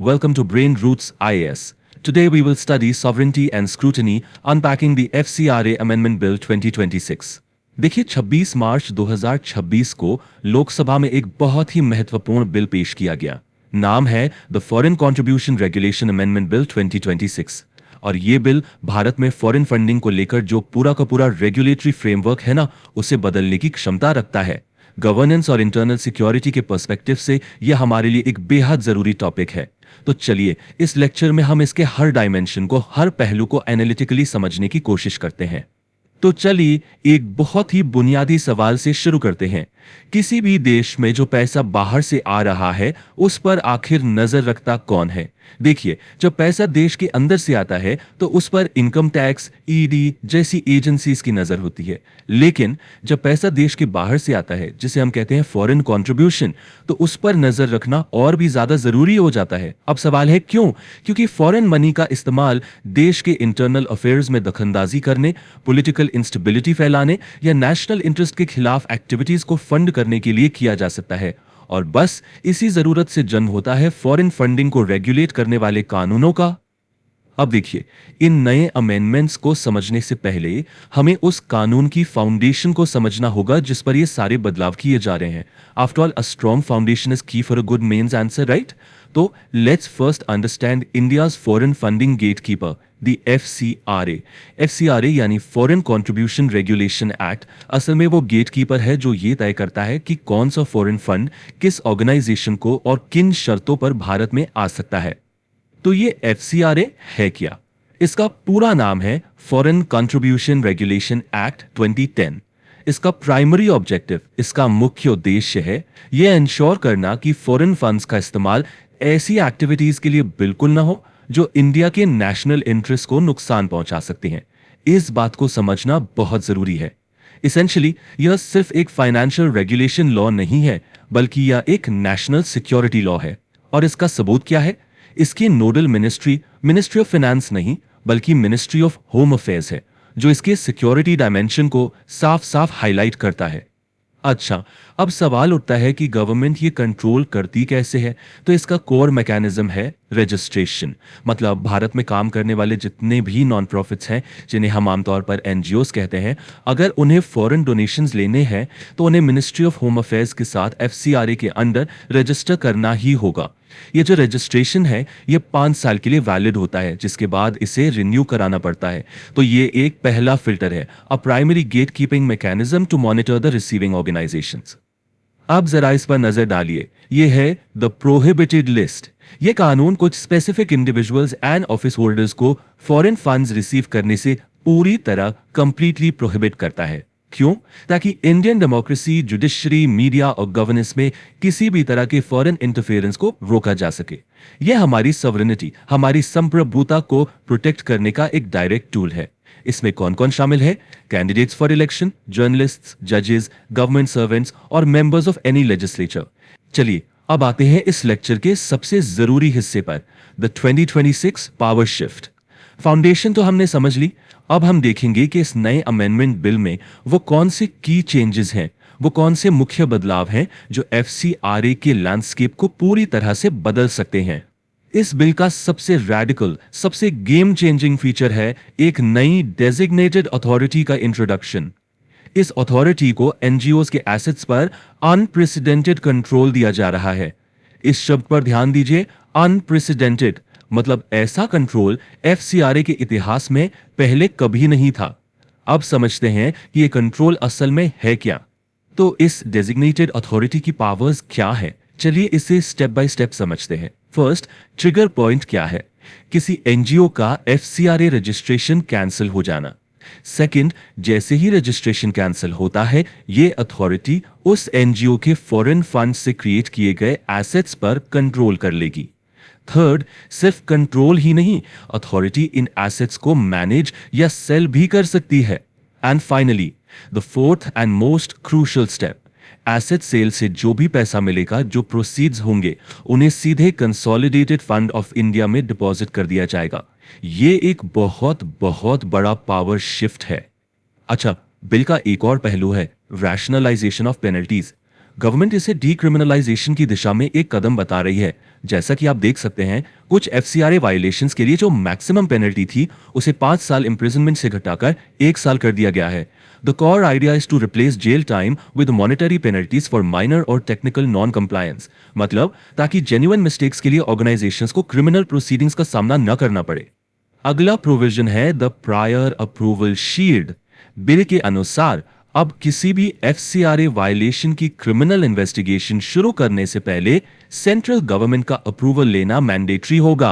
welcome to Brain Roots IAS. Today we will study sovereignty and scrutiny, unpacking the FCRA Amendment Bill 2026. देखिए 26 मार्च 2026 को लोकसभा में एक बहुत ही महत्वपूर्ण बिल पेश किया गया। नाम है the foreign contribution regulation amendment bill 2026 और ये बिल भारत में फॉरेन फंडिंग को लेकर जो पूरा का पूरा रेगुलेटरी फ्रेमवर्क है ना, उसे बदलने की क्षमता रखता है। गवर्नेंस और इंटरनल सिक्योरिटी के पर्सपेक्टिव से यह हमारे लिए एक बेहद जरूरी टॉपिक है। तो चलिए इस लेक्चर में हम इसके हर डायमेंशन को, हर पहलू को एनालिटिकली समझने की कोशिश करते हैं। तो चलिए एक बहुत ही बुनियादी सवाल से शुरू करते हैं। किसी भी देश में जो पैसा बाहर से आ रहा है उस पर आखिर नजर रखता कौन है? देखिए, जब पैसा देश के अंदर से आता है तो उस पर इनकम टैक्स, ईडी जैसी एजेंसीज की नजर होती है। लेकिन जब पैसा देश के बाहर से आता है, जिसे हम कहते हैं फॉरेन कंट्रीब्यूशन, तो उस पर नजर रखना और भी ज्यादा जरूरी हो जाता है। अब सवाल है क्यों? क्योंकि फॉरेन मनी का इस्तेमाल देश के इंटरनल अफेयर्स में दखलंदाजी करने, पॉलिटिकल इंस्टेबिलिटी फैलाने या नेशनल इंटरेस्ट के खिलाफ एक्टिविटीज को फंड करने के लिए किया जा सकता है। और बस इसी जरूरत से जन्म होता है फॉरेन फंडिंग को रेगुलेट करने वाले कानूनों का। अब देखिए, इन नए अमेंडमेंट्स को समझने से पहले हमें उस कानून की फाउंडेशन को समझना होगा जिस पर ये सारे बदलाव किए जा रहे हैं। After all, a strong foundation is key for a good mains answer, right? तो let's first understand India's foreign funding gatekeeper, the FCRA. FCRA यानी फॉरेन कंट्रीब्यूशन रेगुलेशन एक्ट असल में वो गेटकीपर है जो ये तय करता है कि कौन सा फॉरेन फंड किस ऑर्गेनाइजेशन को और किन शर्तों पर भारत में आ सकता है। तो ये एफसीआरए है क्या? इसका पूरा नाम है फॉरेन कंट्रीब्यूशन रेगुलेशन एक्ट 2010। इसका प्राइमरी ऑब्जेक्टिव, इसका मुख्य उद्देश्य है यह इंश्योर करना कि फॉरेन फंड्स का इस्तेमाल ऐसी एक्टिविटीज के लिए बिल्कुल ना हो जो इंडिया के नेशनल इंटरेस्ट को नुकसान पहुंचा सकती हैं। इस बात को समझना बहुत जरूरी है। इसेंशियली यह सिर्फ एक फाइनेंशियल रेगुलेशन लॉ नहीं है, बल्कि यह एक नेशनल सिक्योरिटी लॉ है। और इसका सबूत क्या है? इसकी नोडल मिनिस्ट्री ऑफ फाइनेंस नहीं, बल्कि मिनिस्ट्री ऑफ होम अफेयर्स है, जो इसके सिक्योरिटी डायमेंशन को साफ साफ हाईलाइट करता है। अच्छा, अब सवाल उठता है कि गवर्नमेंट ये कंट्रोल करती कैसे है? तो इसका कोर मैकेनिज्म है रजिस्ट्रेशन। मतलब भारत में काम करने वाले जितने भी नॉन प्रॉफिट्स हैं, जिन्हें हम आमतौर पर एनजीओस कहते हैं, अगर उन्हें फॉरेन डोनेशंस लेने हैं तो उन्हें मिनिस्ट्री ऑफ होम अफेयर्स के साथ एफसीआरए के अंडर रजिस्टर करना ही होगा। ये जो रजिस्ट्रेशन है ये 5 साल के लिए वैलिड होता है, जिसके बाद इसे रिन्यू कराना पड़ता है। तो ये एक पहला फिल्टर है, a primary gate keeping mechanism to monitor the receiving organisations. अब जरा इस पर नजर डालिए, ये है द प्रोहिबिटेड लिस्ट। ये कानून कुछ specific individuals and office holders को फॉरेन फंड्स रिसीव करने से पूरी तरह कंप्लीटली प्रोहिबिट करता है। क्यों? ताकि इंडियन डेमोक्रेसी, जुडिशरी, मीडिया और गवर्नेंस में किसी भी तरह के फॉरेन इंटरफेरेंस को रोका जा सके। यह हमारी सॉवरेनिटी, हमारी संप्रभुता को प्रोटेक्ट करने का एक डायरेक्ट टूल है। इसमें कौन कौन शामिल है? कैंडिडेट्स फॉर इलेक्शन, जर्नलिस्ट्स, जजेस, गवर्नमेंट सर्वेंट्स और मेंबर्स ऑफ एनी लेजिस्लेचर। चलिए अब आते हैं इस लेक्चर के सबसे जरूरी हिस्से पर, द 2026 पावर शिफ्ट। फाउंडेशन तो हमने समझ ली, अब हम देखेंगे कि इस नए अमेंडमेंट बिल में वो कौन से की चेंजेस हैं, वो कौन से मुख्य बदलाव हैं जो एफसीआरए के लैंडस्केप को पूरी तरह से बदल सकते हैं। इस बिल का सबसे रैडिकल, सबसे गेम चेंजिंग फीचर है एक नई डेजिग्नेटेड अथॉरिटी का इंट्रोडक्शन। इस अथॉरिटी को एनजीओस के एसेट्स पर अनप्रेसिडेंटेड कंट्रोल दिया जा रहा है। इस शब्द पर ध्यान दीजिए, अनप्रेसिडेंटेड, मतलब ऐसा कंट्रोल एफसीआरए के इतिहास में पहले कभी नहीं था। अब समझते हैं कि यह कंट्रोल असल में है क्या। तो इस डेजिग्नेटेड अथॉरिटी की पावर्स क्या है? चलिए इसे स्टेप बाय स्टेप समझते हैं। फर्स्ट, ट्रिगर पॉइंट क्या है? किसी एनजीओ का एफसीआरए रजिस्ट्रेशन कैंसिल हो जाना। सेकंड, जैसे ही रजिस्ट्रेशन कैंसिल होता है, यह अथॉरिटी उस एनजीओ के फॉरेन फंड से क्रिएट किए गए एसेट्स पर कंट्रोल कर लेगी। थर्ड, सिर्फ कंट्रोल ही नहीं, अथॉरिटी इन एसेट्स को मैनेज या सेल भी कर सकती है। And finally, the fourth and most crucial step, asset sale से जो भी पैसा मिलेगा, जो प्रोसीड्स होंगे, उन्हें सीधे कंसोलिडेटेड फंड ऑफ इंडिया में डिपॉजिट कर दिया जाएगा। ये एक बहुत बहुत बड़ा पावर शिफ्ट है। अच्छा, बिल का एक और पहलू है रैशनलाइजेशन ऑफ पेनल्टीज। गवर्नमेंट इसे डीक्रिमिनलाइजेशन की दिशा में एक कदम बता रही है। जैसा कि आप देख सकते हैं, कुछ एफसीआरए वायलेशंस के लिए जो मैक्सिमम पेनल्टी थी उसे 5 साल इंप्रिजनमेंट से घटाकर 1 साल कर दिया गया है। The core idea is to replace jail time with monetary penalties for minor और टेक्निकल नॉन कंप्लायंस, मतलब ताकि जेन्युइन मिस्टेक्स के लिए ऑर्गेनाइजेशंस को क्रिमिनल प्रोसीडिंग्स का सामना न करना पड़े। अगला प्रोविजन है the prior approval shield. Bill के अनुसार अब किसी भी एफसीआरए वायलेशन की क्रिमिनल इन्वेस्टिगेशन शुरू करने से पहले सेंट्रल गवर्नमेंट का अप्रूवल लेना मैंडेटरी होगा।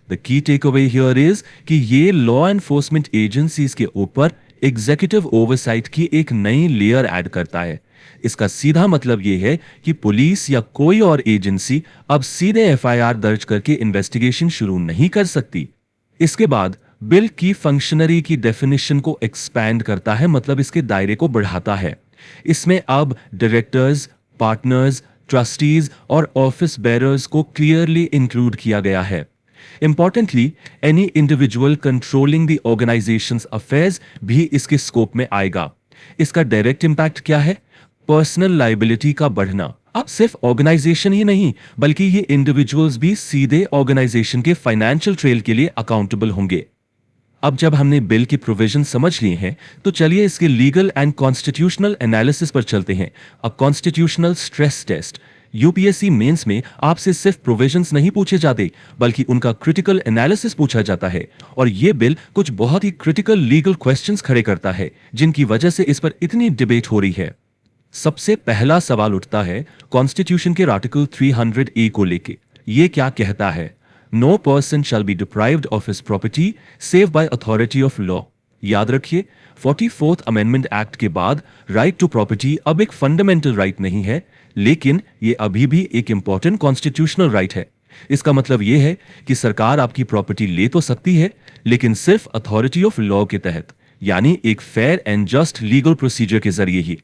The key take away here is कि ये लॉ एनफोर्समेंट एजेंसीज के ऊपर एग्जीक्यूटिव ओवरसाइट की एक नई लेयर ऐड करता है। इसका सीधा मतलब यह है कि पुलिस या कोई और एजेंसी अब सीधे एफआईआर दर्ज करके इन्वेस्टिगेशन शुरू नहीं कर सकती। इसके बाद बिल की फंक्शनरी की डेफिनेशन को एक्सपैंड करता है, मतलब इसके दायरे को बढ़ाता है। इसमें अब डायरेक्टर्स, पार्टनर्स, ट्रस्टीज और ऑफिस बेरर्स को क्लियरली इंक्लूड किया गया है। Importantly, any individual controlling the organisations affairs भी इसके स्कोप में आएगा। इसका डायरेक्ट इंपैक्ट क्या है? पर्सनल लायबिलिटी का बढ़ना। अब सिर्फ ऑर्गेनाइजेशन ही नहीं, बल्कि ये इंडिविजुअल्स भी सीधे ऑर्गेनाइजेशन के फाइनेंशियल ट्रेल के लिए अकाउंटेबल होंगे। अब जब हमने बिल की प्रोविजन समझ लिए हैं, तो चलिए इसके लीगल एंड कॉन्स्टिट्यूशनल एनालिसिस पर चलते हैं। अब constitutional stress test. UPSC mains में आपसे सिर्फ प्रोविजंस नहीं पूछे जाते, बल्कि उनका क्रिटिकल एनालिसिस पूछा जाता है। और यह बिल कुछ बहुत ही क्रिटिकल लीगल क्वेश्चंस खड़े करता है, जिनकी वजह से इस पर इतनी डिबेट हो रही है। सबसे पहला सवाल उठता है कॉन्स्टिट्यूशन के आर्टिकल 300A को लेके। ये क्या कहता है? No person shall be deprived of his property save by authority of law. याद रखिए, 44th अमेंडमेंट एक्ट के बाद राइट टू प्रॉपर्टी अब एक फंडामेंटल राइट नहीं है, लेकिन ये अभी भी एक इंपॉर्टेंट कॉन्स्टिट्यूशनल राइट है। इसका मतलब यह है कि सरकार आपकी प्रॉपर्टी ले तो सकती है, लेकिन सिर्फ अथॉरिटी ऑफ लॉ के तहत, यानी एक fair and just legal procedure के जरिए ही।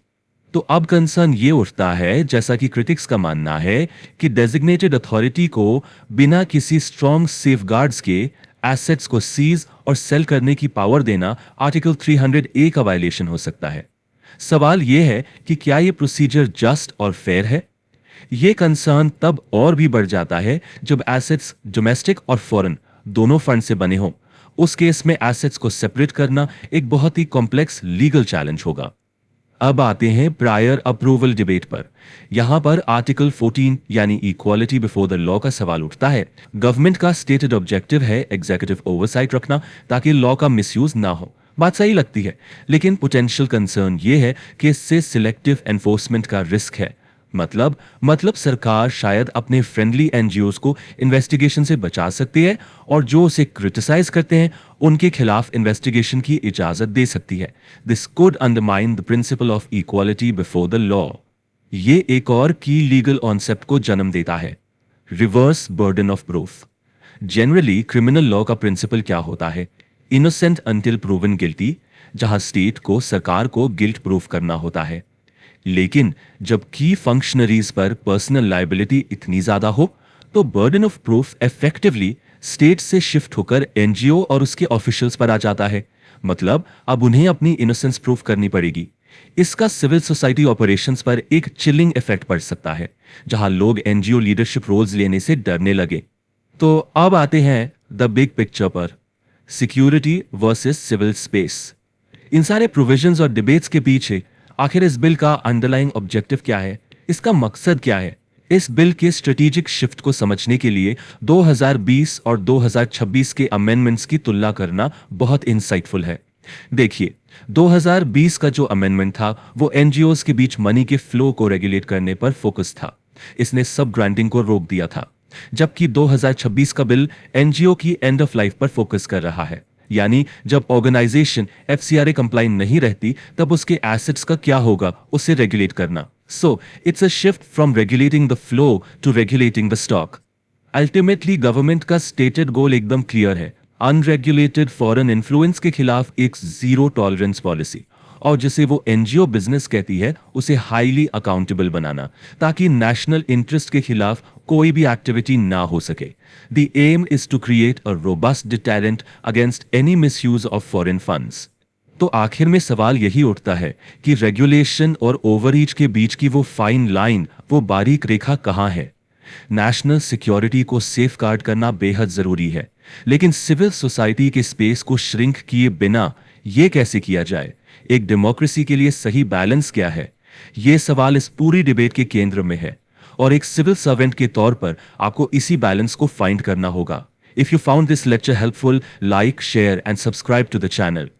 तो अब कंसर्न ये उठता है, जैसा कि क्रिटिक्स का मानना है, कि डेजिग्नेटेड अथॉरिटी को बिना किसी स्ट्रॉन्ग सेफगार्ड्स के एसेट्स को सीज और सेल करने की पावर देना आर्टिकल 300A का वायलेशन हो सकता है। सवाल यह है कि क्या यह प्रोसीजर जस्ट और फेयर है? यह कंसर्न तब और भी बढ़ जाता है जब एसेट्स डोमेस्टिक और फॉरेन दोनों फंड से बने हों। उस केस में एसेट्स को सेपरेट करना एक बहुत ही कॉम्प्लेक्स लीगल चैलेंज होगा। अब आते हैं प्रायर अप्रूवल डिबेट पर। यहां पर आर्टिकल 14 यानी इक्वालिटी बिफोर द लॉ का सवाल उठता है। गवर्नमेंट का स्टेटेड ऑब्जेक्टिव है एग्जीक्यूटिव ओवरसाइट रखना, ताकि लॉ का मिसयूज ना हो। बात सही लगती है, लेकिन पोटेंशियल कंसर्न यह है कि इससे सिलेक्टिव एनफोर्समेंट का रिस्क है। मतलब सरकार शायद अपने फ्रेंडली एनजीओज को इन्वेस्टिगेशन से बचा सकती है, और जो उसे क्रिटिसाइज करते हैं उनके खिलाफ इन्वेस्टिगेशन की इजाजत दे सकती है। This could undermine the principle of equality before the law. ये एक और की लीगल कॉन्सेप्ट को जन्म देता है, reverse burden of proof. Generally criminal law का प्रिंसिपल क्या होता है? इनोसेंट अंटिल प्रूवन गिल्टी, जहां स्टेट को सरकार को गिल्ट प्रूफ करना होता है। लेकिन जब की फंक्शनरीज पर पर्सनल लायबिलिटी इतनी ज्यादा हो, तो burden of proof effectively state से शिफ्ट होकर एनजीओ और उसके ऑफिशियल्स पर आ जाता है। मतलब अब उन्हें अपनी इनोसेंस प्रूफ करनी पड़ेगी। इसका सिविल सोसाइटी ऑपरेशंस पर एक चिलिंग इफेक्ट पड़ सकता है, जहां लोग एनजीओ लीडरशिप रोल्स लेने से डरने लगे। तो अब आते हैं द बिग पिक्चर पर, सिक्योरिटी वर्सेस सिविल स्पेस। इन सारे प्रोविजंस और डिबेट्स के पीछे आखिर इस बिल का अंडरलाइंग ऑब्जेक्टिव क्या है? इसका मकसद क्या है? इस बिल के स्ट्रेटेजिक शिफ्ट को समझने के लिए 2020 और 2026 के अमेंडमेंट्स की तुलना करना बहुत इंसाइटफुल है। देखिए, 2020 का जो अमेंडमेंट था वो एनजीओज के बीच मनी के फ्लो को रेगुलेट करने पर फोकस था। इसने सब ग्रांटिंग को रोक दिया था। जबकि 2026 का बिल एनजीओ की एंड ऑफ लाइफ पर फोकस कर रहा है, यानी जब ऑर्गेनाइजेशन एफसीआरए कंप्लाइंट नहीं रहती तब उसके एसेट्स का क्या होगा, उसे रेगुलेट करना। So it's a shift from regulating the flow to regulating the stock. Ultimately government का स्टेटेड गोल एकदम क्लियर है, अनरेगुलेटेड फॉरेन इन्फ्लुएंस के खिलाफ एक जीरो टॉलरेंस पॉलिसी, और जिसे वो एनजीओ बिजनेस कहती है उसे हाईली अकाउंटेबल बनाना, ताकि नेशनल इंटरेस्ट के खिलाफ कोई भी एक्टिविटी ना हो सके। The aim is to create a robust deterrent against any misuse of foreign funds. तो आखिर में सवाल यही उठता है कि रेगुलेशन और ओवररीच के बीच की वो फाइन लाइन, वो बारीक रेखा कहाँ है? नेशनल सिक्योरिटी को सेफगार्ड करना बेहद जरूरी है, लेकिन सिविल सोसाइटी के स्पेस को श्रिंक किए बिना ये कैसे किया जाए? एक डेमोक्रेसी के लिए सही बैलेंस क्या है? ये सवाल इस पूरी डिबेट के केंद्र में है, और एक सिविल सर्वेंट के तौर पर आपको इसी बैलेंस को फाइंड करना होगा। If you found this lecture helpful, like, share and subscribe to the channel.